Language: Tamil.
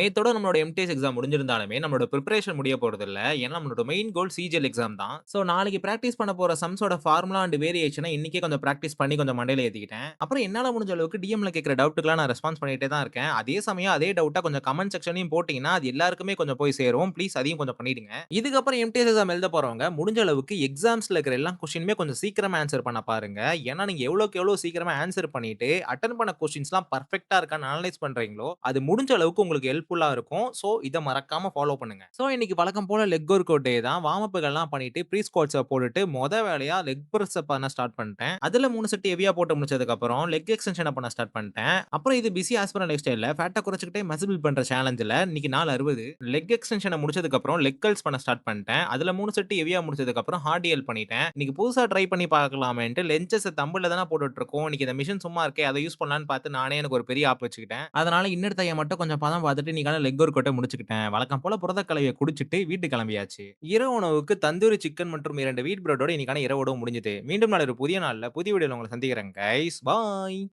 நேத்தோட நம்மளோட எம்டிஎஸ் எக்ஸாம் முடிஞ்சிருந்தாலுமே, நம்மளோட பிரிப்பரேஷன் முடிய போறதில்ல. ஏன்னா, நம்மளோட மெயின் கோல் சிஜிஎல் எக்ஸாம் தான். சோ, நாளைக்கு பிராக்டிஸ் பண்ண போற சம்ஸோட ஃபார்முலா அண்ட் வேரியேஷன இன்னைக்கே கொஞ்சம் பிராக்டிஸ் பண்ணி கொஞ்சம் மண்டையில ஏத்திக்கிட்டேன். அப்புறம் என்னால முடிஞ்ச அளவுக்கு டிஎம்ல கேட்கிற டவுட்டுக்குலாம் நான் ரெஸ்பான்ஸ் பண்ணிட்டே தான் இருக்கேன். அதே சமயம் அதே டவுட்ட கொஞ்சம் கமெண்ட் செக்ஷன்லயும் போட்டீங்கன்னா, அது எல்லாருக்குமே கொஞ்சம் போய் சேரும். ப்ளீஸ் அதையும் கொஞ்சம் பண்ணிடுங்க. இதுக்கப்புறம் எம்டிஎஸ் எக்ஸாம் எழுத போறவங்க, முடிஞ்ச அளவுக்கு எக்ஸாம்ஸ்ல இருக்கிற எல்லா கொஸ்டினுமே கொஞ்சம் சீக்கிரமா ஆன்ஸர் பண்ண பாருங்க. ஏன்னா, நீங்க எவ்வளோக்கு எவ்வளோ சீக்கிரமா ஆன்ஸர் பண்ணிட்டு, அட்டெண்ட் பண்ண கொஸ்டின்ஸ்லாம் பெர்ஃபெக்ட்டா இருக்கான்னு அனலைஸ் பண்றீங்களோ, அது முடிஞ்ச அளவுக்கு உங்களுக்கு ஹெல்ப்ஃபுல்லா இருக்கும். சோ, இத மறக்காம ஃபாலோ பண்ணுங்க. சோ, இன்னைக்கு வழக்கம் போல லெக் ஒர்க் டே தான். வார்ம் அப்கள்லாம் பண்ணிட்டு, ப்ரீ ஸ்குவாட்ஸ போட்டுட்டு, வேலையா லெக் பிரஸ் பண்ண ஸ்டார்ட் பண்ணிட்டேன். அதுல 3 செட் ஹெவியா போட்டு முடிச்சதுக்கு அப்புறம், லெக் எக்ஸ்டென்ஷன பண்ண ஸ்டார்ட் பண்ணிட்டேன். அப்புறம் இது பிஸி ஆஸ் பர் லைஃப் ஸ்டைல்ல ஃபேட்ட குறைச்சுக்கிட்டே மசில் பில்ட் பண்ற சேலஞ்சுல இன்னைக்கு நாள் 60. லெக் எக்ஸ்டென்ஷன முடிச்சதுக்கு அப்புறம் லெக் கர்ல்ஸ் பண்ண ஸ்டார்ட் பண்ணிட்டேன். அதுல 3 செட் ஹெவியா முடிச்சதுக்கு அப்புறம் ஹார்டியல் பண்ணிட்டேன். இன்னைக்கு புதுசா ட்ரை பண்ணி பார்க்கலாமேன்ட்டு லென்ச்சஸ தம்பிள்ல தான போட்டுட்டு இருக்கோம். இன்னைக்கு இந்த மிஷின் சும்மா இருக்கே, அத யூஸ் பண்ணலான்னு பார்த்து நானே எனக்கு ஒரு பெரிய ஆப் வச்சுக்கிட்டேன். அதனால இன்னர் தைய மட்டும் கொஞ்சம் பதம் பார்த்துட்டு இன்னைக்கான லெக் ஒர்க் அவுட்ட முடிச்சுக்கிட்டேன். வழக்கம் போல புரத கலவைய குடிச்சிட்டு வீட்டுக்கு கிளம்பியாச்சு. இரவு உணவுக்கு தந்தூரி சிக்கன் மற்றும் 2 வீட் பிரெட்டோட இன்னைக்கான இரவு உணவு முடிஞ்சது. மீண்டும் நாளை ஒரு புதிய நாள்ல புதிய வீடியோல உங்கள சந்திக்கிறேன் கைஸ். பாய்.